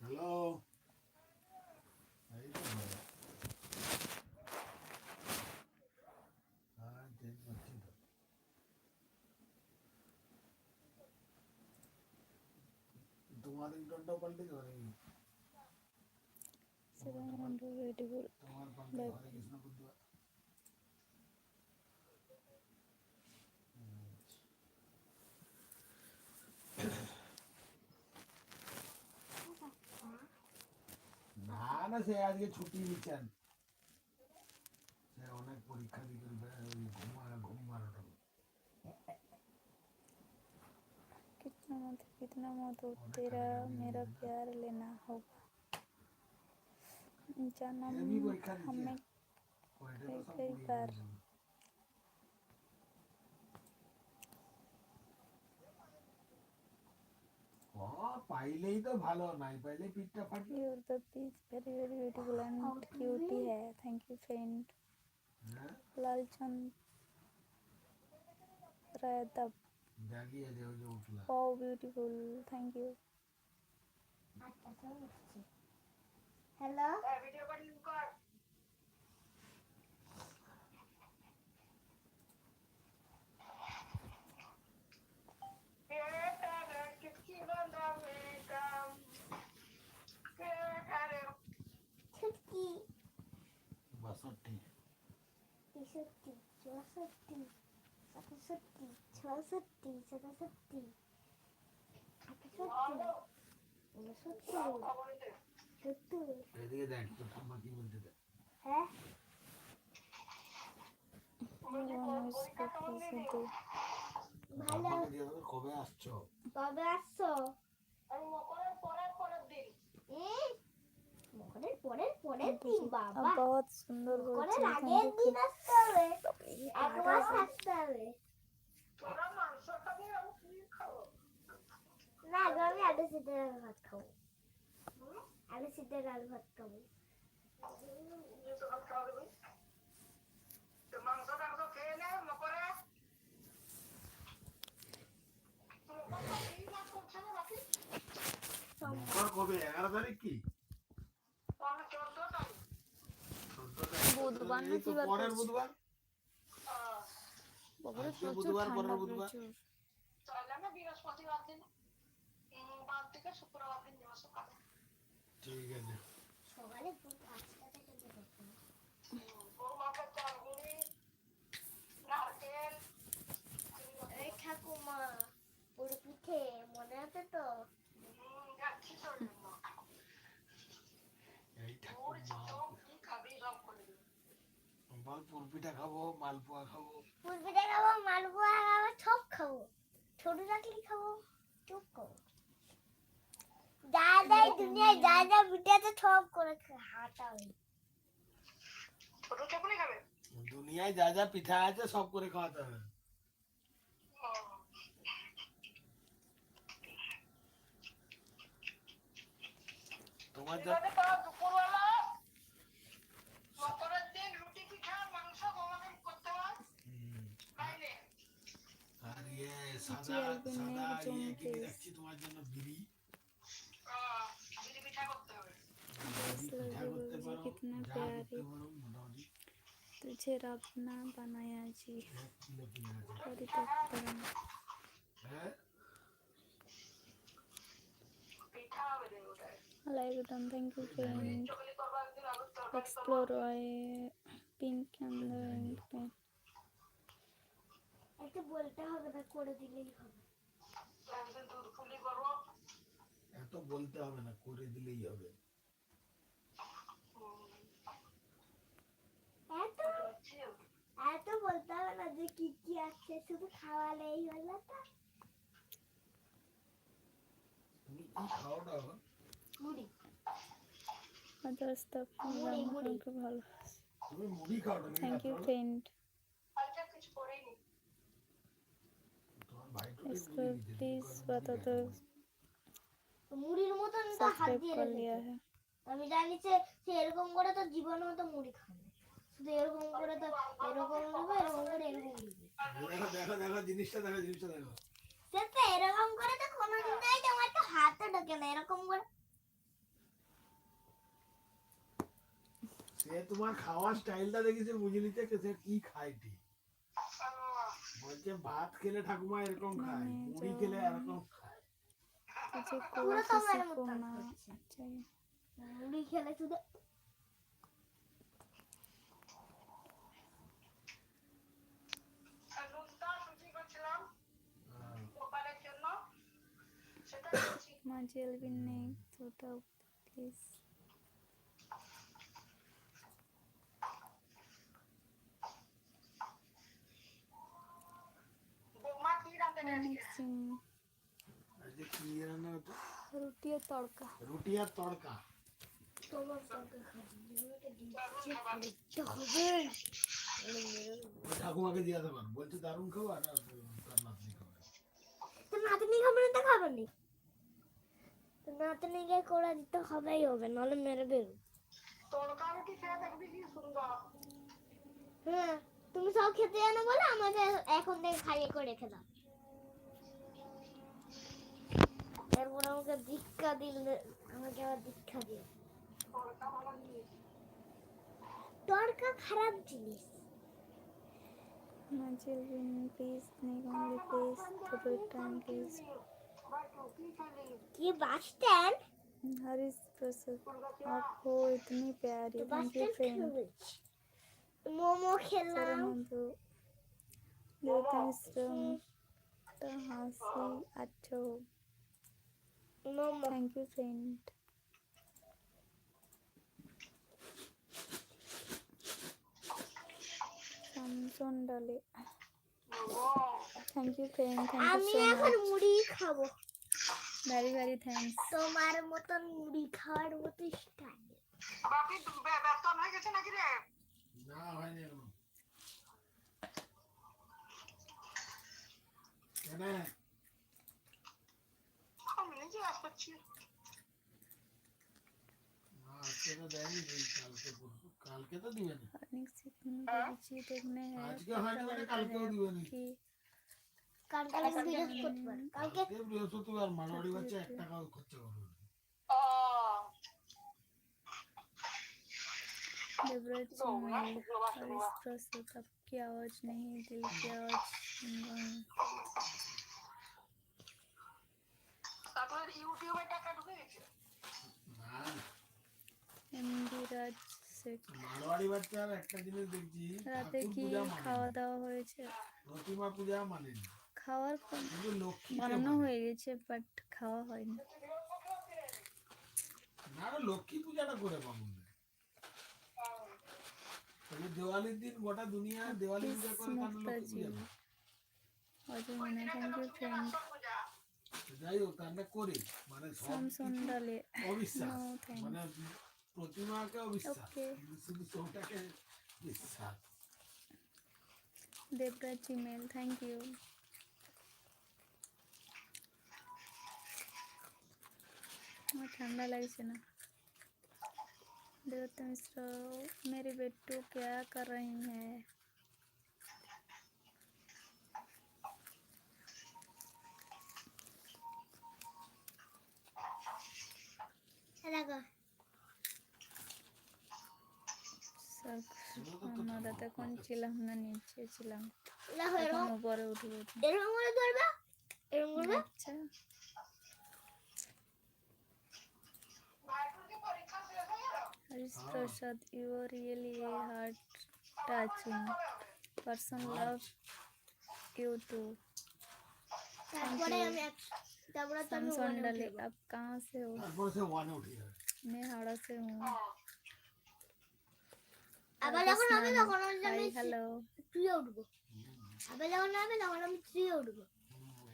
Hello, এই তো change করছি তো। তোমার রিংটোনটাও পাল্টে যাবে নাকি? তোমার পাল্টে হরে কৃষ্ণ বুদ্ধ। না না, সে আজকে ছুটি নিচ্ছেন, সে অনেক পরীক্ষা দিতে ঘুম মারাটা। कितना मत हो तेरा मेरा प्यार लेना होगा जन्म हमें कई बार পাইলেই তো ভালো, নাই পাইলে পিঠটা ফাটবে। you're the beach very very beautiful and cutie है thank you friend लालचंद रायदब জাগিয়ে যে ওই যে উঠলা। wow beautiful thank you hello video calling কর। ছুটকি 62 63 64 67 66 67 68 69 এদিকে দেখ তো ঠাম্মা কি বলতে দেখ। হ্যাঁ ভালো ঠাম্মাকে দিয়ে দেবে, কবে আসছো? কবে আসছো আমি মকরের পরের পরের দিন। মকরের পরের দিন বাবা अब बहुत सुंदर মকরের बोलते আগের দিন আসতে হবে এক মাস থাকতে হবে তোরা মাংস খাবি আমি কি খাবো? না গো আমি আলু সিদ্ধের আলু ভাত খাবো আলু সিদ্ধের আলু ভাত খাবো মাংস টাংস খেয়ে নে মকরে। মকর কবে? 11 তারিখ কি? 14 তারিখ। 14 তারিখ। বুধবার না এই তো কি বার পরের পড়ছে? বুধবার। বাবারে আজকে প্রচুর বুধবার, ঠান্ডা পরের বুধবার। প্রচুর তাহলে না বৃহস্পতিবার দিন বাদ থেকে শুক্রবার দিন যাবো সকালে। ঠিক আছে। সকালে ভোর 5টা থেকে যেতে বৌমাকে চালগুড়ি নারকেল এই ঠাকুমা পুরো পিঠে মনে আছে তো যাচ্ছি তোর জন্য। এই ওর ঠাকুমা কি খাবি সব করে দিবি। বল পুরপিঠা খাবো, মালপোয়া খাবো। ফুল পিঠে খাবো মালপোয়া খাবো সব খাবো ছোট চাকলি খাবো চুপ খাবো যা যা দুনিয়ায় যা যা পিঠে আছে সব করে হাঁটা হবে ছোট চকলি খাবে? দুনিয়ায় যা যা পিঠা আছে সব করে খাওয়াতে হবে। তোমার যা দুপুরবেলা মকরের দিন রুটি পিঠা মাংস গরম করতে হয় খাইলে। আর ইয়ে সাদা সাদা ইয়ে কি রাখছি তোমার জন্য বিড়ি। বিড়ি পিঠা করতে হবে। বিড়ি পিঠা করতে পারো, कितना যা प्यारे করতে পারো মোটামুটি। तुझे रब ना बनाया जी 1 কিলো কিনে আছে। बड़ी तकबरन হ্যাঁ পিঠা হবে রে ওটাই। like button thank you friend চকলি করবো একদিন আলুর তরকারি করবো। explore why pink and pen একটু বলতে হবে না করে দিলেই হবে একদিন দুধ পুলি করবো। এত বলতে হবে না, করে দিলেই হবে। এত এত বলতে হবে না যে কি কি আছে শুধু খাওয়ালেই হলো তো তুমি কি খাওয়াটা এখন? মুড়ি other stuff মুড়ি মুড়ি আমাকে ভালো তুমি মুড়ি খাওয়াটা নাকি thank you রাত্রে? friend আজকে কিছু করিনি। তোমার ভাই তো इसको प्लीज बता दो মুড়ির মতন তো হাত सब्सक्राइब দিয়ে कर রেখেছে लिया है আমি জানি যে সে এরকম করে তো জীবনের মতো মুড়ি খাবে শুধু এরকম করে তো এরকম দিবে এরকম করে এরকম দিবে দেখো দেখো দেখো জিনিসটা দেখো, জিনিসটা দেখো। সেটা এরকম করে তো কোনোদিন নাই তোমার তো হাতে ঢোকে না এরকম করে। সে তোমার খাওয়ার স্টাইলটা দেখেছে বুঝে নিতে সে কি খায় ঠিক। বলছে ভাত খেলে ঠাকুমা এরকম খায়, মুড়ি খেলে এরকম খায়। तुझे পুরো कोई তোমার किसी को মতো ना করছে। चाहिए। মুড়ি খেলে শুধু নুনটা সুজি করছিলাম গোপালের জন্য, সেটা করছি। माजी अलविन ने छोटा प्लीज। বৌমা কি রাঁধে আজকে? मिक्सिंग আজকে কি রান্না হতো? रोटी और तड़का। রুটি আর তড়কা। তোমার সঙ্গে খাবি ওই ঠাকুমাকে জিজ্ঞাসা কর, বলছে দারুণ খাবার আর তার নাতনি খাবার। তো নাতনি খাবে না তো খাবে নি, তো নাতনিকে কোড়া দিতে হবেই হবে নাহলে মেরে বেরো। তড়কা রুটি খেয়ে দেখবি কি সুন্দর। হ্যাঁ তুমি সব খেতে জানো বলে আমাকে এখন থেকে খাইয়ে করে রেখে দাও। এরপর আমাকে দীক্ষা দিলে আমাকে আবার দীক্ষা দিও। তড়কা ভালো জিনিস। তড়কা খারাপ জিনিস। माजी अलविन प्लीज नहीं कॉमेडी प्लीज थोड़ा टाइम प्लीज। কি খেলি? কি বাস স্ট্যান্ড? हरीश प्रसाद आप हो इतनी प्यारी। তো বাস थैंक यू স্ট্যান্ড फ्रेंड। মোমো सर খেলাম। मधु देवता मिश्रम तो हंसी अच्छो। Momo thank you friend. समसोन डाले थैंक यू फ्रेंड। थैंक আমি यू सो এখন मच মুড়ি খাবো। Very very thanks. তোমার মতন মুড়ি খাওয়ার মতো স্টাইল। বাপি বেতন হয়ে গেছে নাকি রে? না হয়নি এখনো। কেন? আমি নিজে আজ করছি। না আজকে তো দেয়নি, এই কালকে পরশু। কালকে তো দিবে না। अर्निंग सीखने देखने हैं আজকে হয়নি মানে কালকেও দিবে না। कि কালকে বৃহস্পতিবার, কালকে কালকে বৃহস্পতিবার মারোয়ারি বাচ্চা 1 টাকাও খরচা করবে না। ও देवराज चिमेल हरीश प्रसाद आपकी आवाज नहीं दिल की आवाज তারপর ইউটিউবে টাকা ঢুকে গেছে। না एमडी राज शेख। মারোয়ারি বাচ্চার একটা জিনিস দেখছি, রাতে ঠাকুর কি পূজা মানে খাওয়া না, দাওয়া হয়েছে? প্রতিমা পূজা মানে না, খাওয়ার কিন্তু লক্ষ্মীকে বানানো মানে। হয়ে গেছে বাট খাওয়া হয়নি। না না, লক্ষ্মী পূজাটা করে পাবো না। তবে দিওয়ালির দিন গোটা দুনিয়া দিওয়ালি পূজা করে, কারণ লক্ষ্মী পূজা না। অজয় মানে থ্যাংক ইউ ফ্রেন্ড। যাই হোক আমরা করি, মানে সব স্যামসন কিছু ডালে অবিশ্বাস, নো থ্যাংক। মানে প্রতিমাকে অবিশ্বাস, Okay. কিন্তু শুধু শোটাকে বিশ্বাস। Debraj Gmail thank you. আমার ঠান্ডা লাগছে না। देवता मिश्र मेरे बेटू क्या कर रही है? লাগা আমরা তখন ছিলাম না, নিচে ছিলাম, লাগা এখন এরকম উপরে উঠবো। এরকম করে ধরবা, এরকম করবে। আচ্ছা ভাইপুর কি পরীক্ষা শেষ হয়ে গেল? हरीश प्रसाद you are really a heart touching person, love you too। তারপরে আমি তারপরে তো আমি सैमसंग ওখানে डाले উঠে आप कहाँ से हो? তারপরে সে ওয়ানে উঠে যাবে। मैं हावड़ा से हूँ। আবার যখন হবে তখন আমি हेलो ট্রিয়ে উঠবো। আবার যখন হবে তখন আমি ট্রিয়ে উঠবো।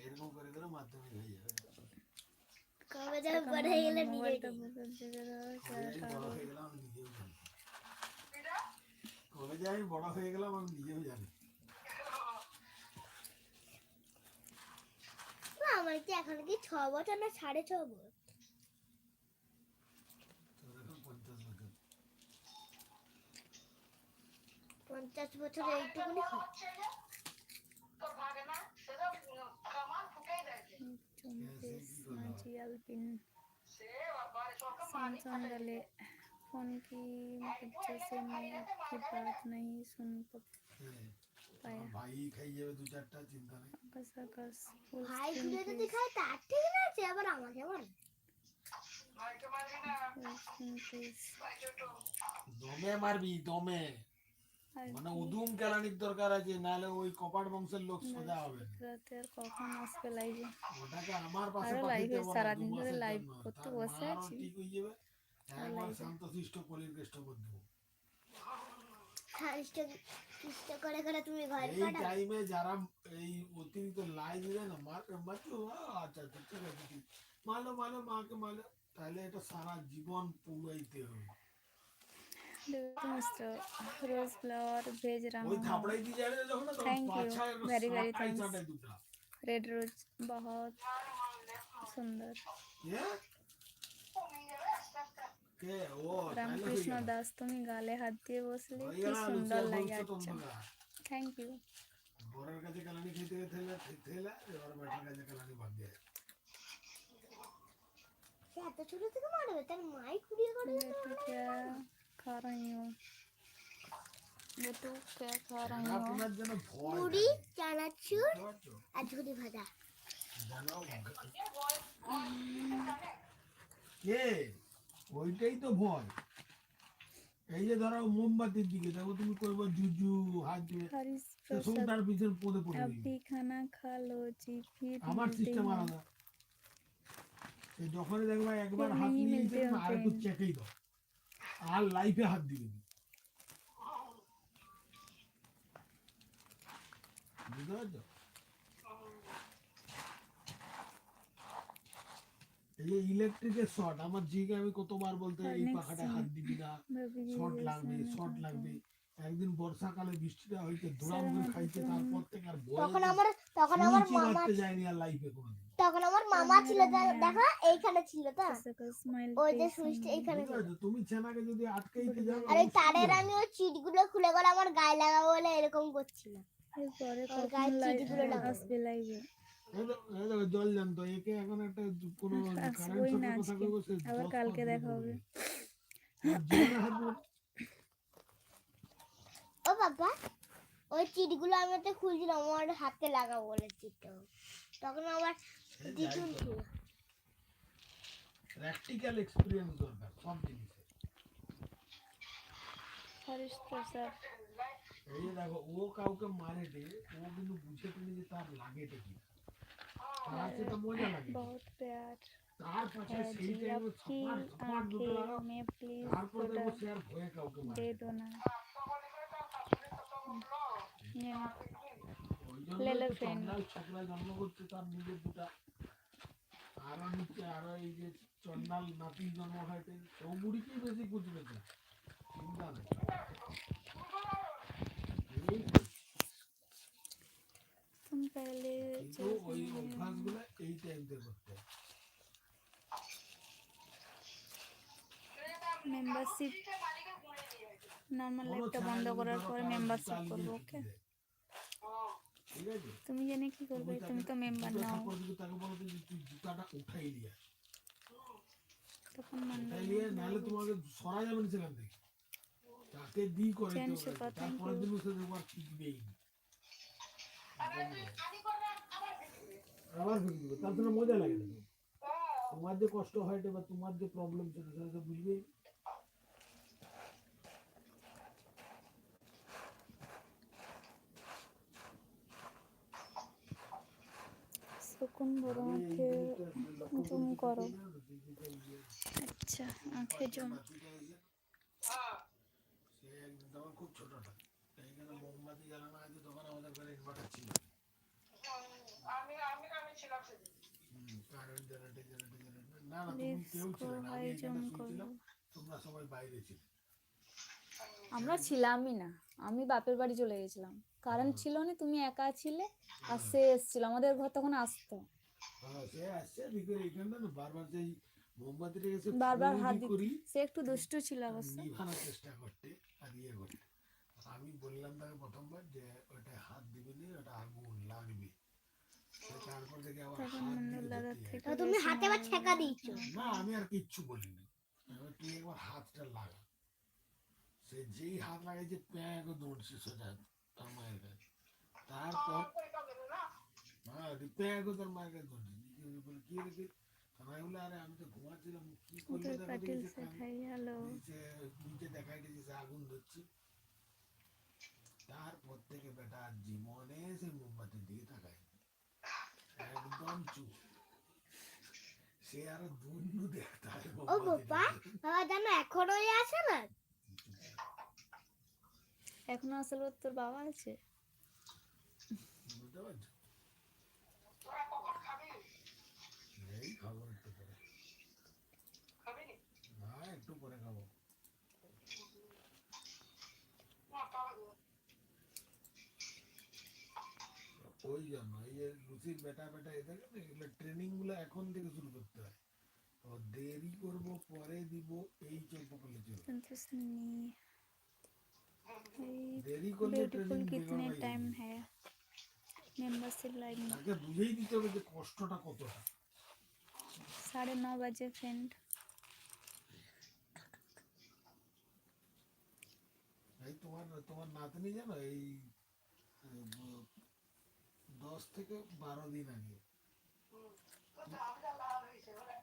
এরকম করে করে মাধ্যমিক হয়ে যাবে। কবে যাবে বড় হয়ে গেলে নিজে मोबाइल বড় হয়ে গেলাম আমি নিজেও জানি। কবে যে আমি বড় হয়ে গেলাম আমি নিজেও জানি। আমার কি এখন কি 6 বছর না 6.5 বছর? তোর এখন 50 বছর। 50 বছরে এইটুকুনি হয়। হচ্ছে যে তোর ভাগে না সেটা কামান ফুটাই দেয়। चुम्पिस माझी अल्पिन সে বাবা রে সরকার মালিক सैमसंग गले फोन की वजह से मैं आपकी बात नहीं सुन पाया ভাই খাই যাবে দু চারটা, চিন্তা নেই। आकाश आकाश फुल ভাই स्क्रीन ঘুরে যদি प्लीज খায় তার ঠিক আছে, আবার আমাকে বল ভাইকে মারবি না फुल स्क्रीन प्लीज ভাই ছোট দমে মারবি, দমে। মানে উদুম কেলানির দরকার আছে, নাহলে ওই কপাট বংশের লোক সোজা হবে না। রাতে আর কখন আসবে লাইভে ওটাকে আমার পাশে আরো পাঠিয়ে লাইভে দেবো না, সারাদিন 2 ধরে মাসের লাইভ জন্য। করতে তার বসে মারও আছি ঠিক হয়ে যাবে, একবার লাইভে। শান্তশিষ্ট কলির কেষ্ট করে দেবো। খালিষ্ট কিষ্ট করে করে তুমি ঘর এই পাঠাও। টাইমে যারা এই অতিরিক্ত লাইন দিলে না, মাচু আচ্ছা আচ্ছা ঠিক আছে, ঠিক মালো মালো মাকে মালো, তাহলে এটা সারা জীবন পুরাইতে হবে। मिस्टर रोज फ्लावर भेज रहा ওই हूँ থাপড়াই দিয়ে যাবে যখন না, তখন Thank you. পাছায় Very, very সাঁটাই thanks. সাঁটাই দুটা। रेड रोज बहुत सुंदर কে? কে? ও তাহলে হয়ে রামকৃষ্ণ গেল। দাস তুমি গালে হাত দিয়ে বসলে হয়ে কি গেল, সুন্দর লুচিয়া লাগে ভবিষ্যৎ আচ্ছা অন্ধকার। থ্যাংক ইউ বরের কাছে কালানি খেতে থেলে থেলে, এবার বেটার কাছে কালানি বাদ দিয়ে। সে এত ছোট থেকে মারবে, তার মাই কুড়িয়ে করে बेटू क्या खा रही हो बेटू क्या खा रही এরা हो আপনার জন্য ভয় মুড়ি থাকে। চানাচুর বুঝতে পারছো? আর ঝুড়ি ভাজা। জানাও কে? ওইটাই তো ভয়। এই যে ধরো মোমবাতির দিকে দেখো, তুমি করবো জুজু হাত দিয়ে, हरीश সে प्रसाद সৌটার পিছনে পদে পড়ে अब যাবে। भी खाना खा लो जी फिर আমার मिलते সিস্টেম हैं আলাদা। সে যখনই দেখবা একবার फिर হাত नहीं নিয়ে मिलते গেছে, हैं আর একটু फ्रेंड চেকেই দাও, আর লাইফে হাত দিবে না। বুঝতে পারছো? এই যে ইলেকট্রিকের শর্ট, আমার জিকে আমি কতবার বলতে, এই Next পাখাটায় হাত দিবি না, भाभी जी শর্ট जैसे লাগবে, मैं শর্ট चाहता লাগবে। हूँ একদিন বর্ষাকালে বৃষ্টিটা হইতে ধুলাম স্যার, করে আমাকে খাইতে, তুমি- তারপর থেকে আর তখন বয়ে আমার সুইচই মামা মারতে যায়নি আর লাইফে কোনোদিন। তখন আমার মামা ছিল, দেখো এইখানে ছিল তো, कैसे का स्माइल ওই যে पे সুইচটা এইখানে বুঝতে ছিল। পারছো? তুমি ছেনাকে যদি আটকাইতে যাও, আর ওই তারের আমি ওই চিটগুলো খুলে করে আমার গায়ে লাগাবো বলে এরকম করছিল। এরপরে ওর কখন গায়ে লাইভ চিঠিগুলো লাগাবো। আসবে লাইভে এই দেখো জল জানতো, একে এখন একটা কোনো কারেন্ট আসবোই না শকের কথা আজকে, কইবো, সে আবার 10 কালকে পথ দেখা বলবে। হবে আর জীবনে হাত দিবে না। ও বাবা, ওই চিটগুলো আমি তো খুলছিলাম আমার হাতে লাগাবো বলে চিটটা, তখন আমার এই দ্বিগুণ যাই ছিল। করো। প্র্যাকটিক্যাল এক্সপেরিয়েন্স দরকার সব জিনিসে। হরিশ প্রসাদ এই যে দেখো, ও কাউকে মারেটে, ও কিন্তু বুঝে তুমি যে তার লাগেটে কি, তার সেটা মজা লাগে। बहुत प्यार তার পাশে है সেই जी টাইমে आपकी সপাট সপাট দুটো লাগাও, आंखें में प्लीज তারপর थोड़ा দেখবো সে আর ভয়ে কাউকে মারে दे না। दो ना ये ना ওই লে জন্যই লে তো friend। চন্ডাল ছোকরা জন্ম করছে তার নিজের দুটা, আরো নিচে আরো এই যে চন্ডাল নাতি জন্ম হয়তো সৌবুড়িকেই বেশি কুচবেছে, চিন্তা নেই। এই তো। तुम पहले কিন্তু ওই অভ্যাসগুলো এই টাইমতে করতে হবে। মেম্বারশিপ নর্মাল কোনো লাইভটা ছেলে বন্ধ যদি করার ধরো পরে কারো মেম্বারশিপ জুতা করবো লিয়ে ওকে ফেঁকে দেয়, ঠিক আছে? তুমি জেনে কি করবে তুমি তো মেম্বার দুটো নাও থাপ্পড় দিবে, তাকে বলো যে তুই জুতাটা উঠাই নিয়ে আয়। তখন মানবে উঠাই নিয়ে, নাহলে তোমাকে সরা যাবে না সেখান থেকে, তাকে দি করে চেন দিতে সুপা, হবে। thank তারপরের you. দিন সে দেখবো আর শিখবেই না। আবার ফেঁকে দিবে, তার জন্য মজা লাগে না। তোমার যে কষ্ট হয় বা তোমার যে প্রবলেম সেটা সেটা তো বুঝবেই। सुकून भरो আমি এই आंखें জিনিসটা লক্ষ্য জুম করেছি, করো কি জানো তো, দিদিটা ইয়ে, আচ্ছা আঁখে জুম নাতিটা এসে, সে একদিন তখন খুব ছোটটা, এইখানে মোমবাতি জ্বালানো আছে, তখন আমাদের ঘরে ইনভার্টার ছিল, আমি ছিলাম সেদিন কারেন্ট জেনারেটর না না, তুমি কেউ इसको ছিলে না, আমি हाई এখানে जूम শুয়েছিলাম, करो তোমরা সবাই বাইরে ছিলে। আমরা ছিলামই না আমি বাপের বাড়ি চলে গেছিলাম কারেন্ট ছিল না তুমি একা ছিলে আর সে এসেছিল আমাদের ঘর তখন আসতো হ্যাঁ, সে আসছে দিকে এইখানটা না, বারবার সেই মোমবাতিটা এসে বারবার ফু হাত দি দিত করি, সে একটু দুষ্টু ছিল অবশ্য নিভানোর চেষ্টা করতে আর ইয়ে করতে। আমি বললাম তাকে প্রথমবার যে ওটা হাত দিবি না, ওটা আগুন লাগবে। সে তারপর থেকে আবার তখন হাত মন্ডল দিকে দাদার ধরতে থেকে তো তুমি বেশি হাতে আবার মনে ছেঁকা হয়। দিয়েছো। না আমি আর কিচ্ছু বলিনি, এবার তুই একবার হাতটা লাগা। সে যেই হাত লাগাইছে প্যাঁক দৌড়ছে সোজা তার মায়ের কাছে। তারপর হ্যাঁ প্যাঁক তোর মায়ের কাছে দৌড়ছে, বলে কি রেখে আমি বলে আরে আমি তো ঘুমাচ্ছিলাম, কি করলো উদয় দেখো পাটিল দেখি से हाय हेलो। নিচে নিচে দেখাই দিয়েছে আগুন ধরছে। তারপর থেকে বেটা আর জীবনে সে মোমবাতির দিকে তাকায় একদম চুপ। সে আরো দুনু দেখতে হয় ও বাবা, বাবা জানো এখনো আসে না। এখনো আসলে তোর বাবা আছে? বুঝতে পারছো? তোরা কখন খাবি? এই খাবো একটু পরে, খাবি নি? হ্যাঁ একটু পরে খাবো। না, তাহলে ওই জন্য এই যে লুচির বেটা বেটা এদের এগুলো ট্রেনিং গুলো এখন থেকে শুরু করতে হয়। ও দেরি করবো পরে দিব এই চলবো করলে চলবে। संतोष नहीं দেরি করলে ब्यूटीफुल ট্রেনিং कितने বেগড় टाइम है मेंबरशिप लाइव में? তাকে বুঝেই দিতে হবে যে কষ্টটা কতটা। 9:30 बजे फ्रेंड। এই তোমার তোমার নাতনি জানো এই 10 থেকে 12 দিন আগে তো ঝামেলা লাল হয়েছে বলে।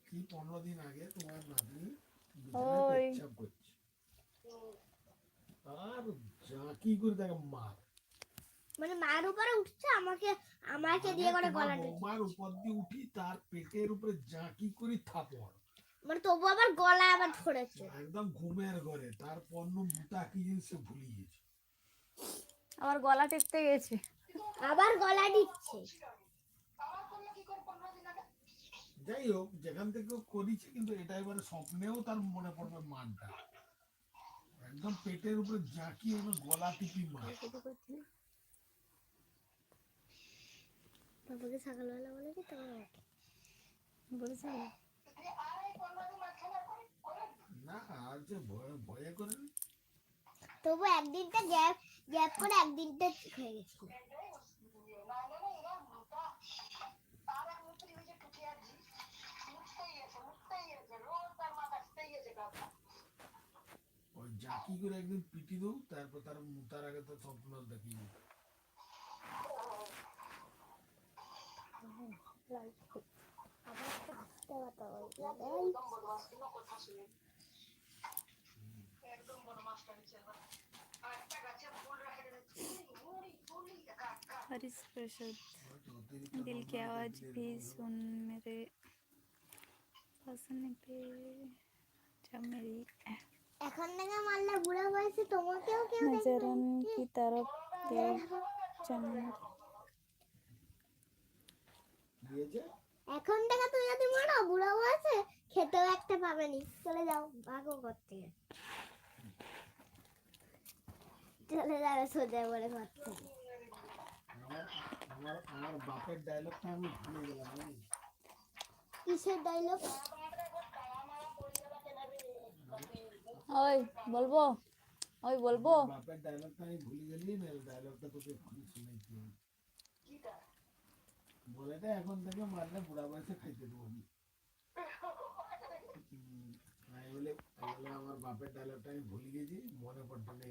কি 15 দিন আগে তোমার নাতনি ওই। পেচ্ছাপ করছে আর কি করে তাকে মার মানে মার উপরে উঠছে, আমাকে আমাকে দিয়ে করে গলা টিপছে। বৌমার উপর দিয়ে উঠি তার পেটের উপরে জাঁকি করি থাপড়, মানে তবু আবার গলা আবার ধরেছে। একদম ঘুমের ঘরে। তার পণ্য মুটা কি জিনিস সে ভুলে গেছে। আবার গলা টেপতে গেছে। আবার গলা দিচ্ছে। আমার করলে কি করে 15 দিন আগে? যাই হোক যেখান থেকে করিছে, কিন্তু এটা এবারে স্বপ্নেও তার মনে পড়বে মানটা একদম পেটের উপরে জাঁকি এবং গলা টিপি মার। বাবাকে সকালবেলা বলে কি তোমার বলেছে দিয়ে আর এই 15 দিন মাঝখানে আর করে না আর যে ভয়ে ভয়ে করে না। তবু একদিনটা গ্যাপ গ্যাপ করে একদিনটা হয়ে গেছে। না না না, এরা মোটা। তার এক মন্ত্রী ওই যে টুকি আর জি মুততেই গেছে রোজ তার মাথা আসতেই গেছে কথা। ওই জাঁকি করে একদিন পিটি দেবো, তারপর তার মুতার আগে তো স্বপ্ন দেখি। একদম বদমাস, কোনো কথা শুনে একদম বদমাসটা হয়েছে এবার। আর একটা গাছে ফুল রেখে দেবে, ফুলি ফুলি একা একা। हरीश प्रसाद दिल की आवाज भी सुन मेरे पसंद पे जब मेरी এখন থেকে মারলে বুড়া বয়সে তোমাকেও কেউ দেখবে। नजरन की तरफ देख चमक দিয়েছে এখন থেকে তুই যদি মারো বুড়া বয়সে খেতেও একটা পাবে নি। চলে যাও ভাগো ঘর থেকে। চলে যাবে সোজা করে ঘর থেকে। আমার আমার আমার বাপের ডায়লগটা আমি ভুলে গেলাম জানিস? কিসের ডায়লগ? ओए बोलबो ओए बोलबो বাপের ডায়লগটা আমি ভুলে গেলি না, ডায়লগটা তোকে এক্ষুনি শুনেছি। বলে দে এখন থেকে মারলে বুড়া বয়সে খাইতে দেবো আমি। আমি বলে আমার বাপের ডায়লগটা আমি ভুলে গেছি, মনে পড়তে নেই।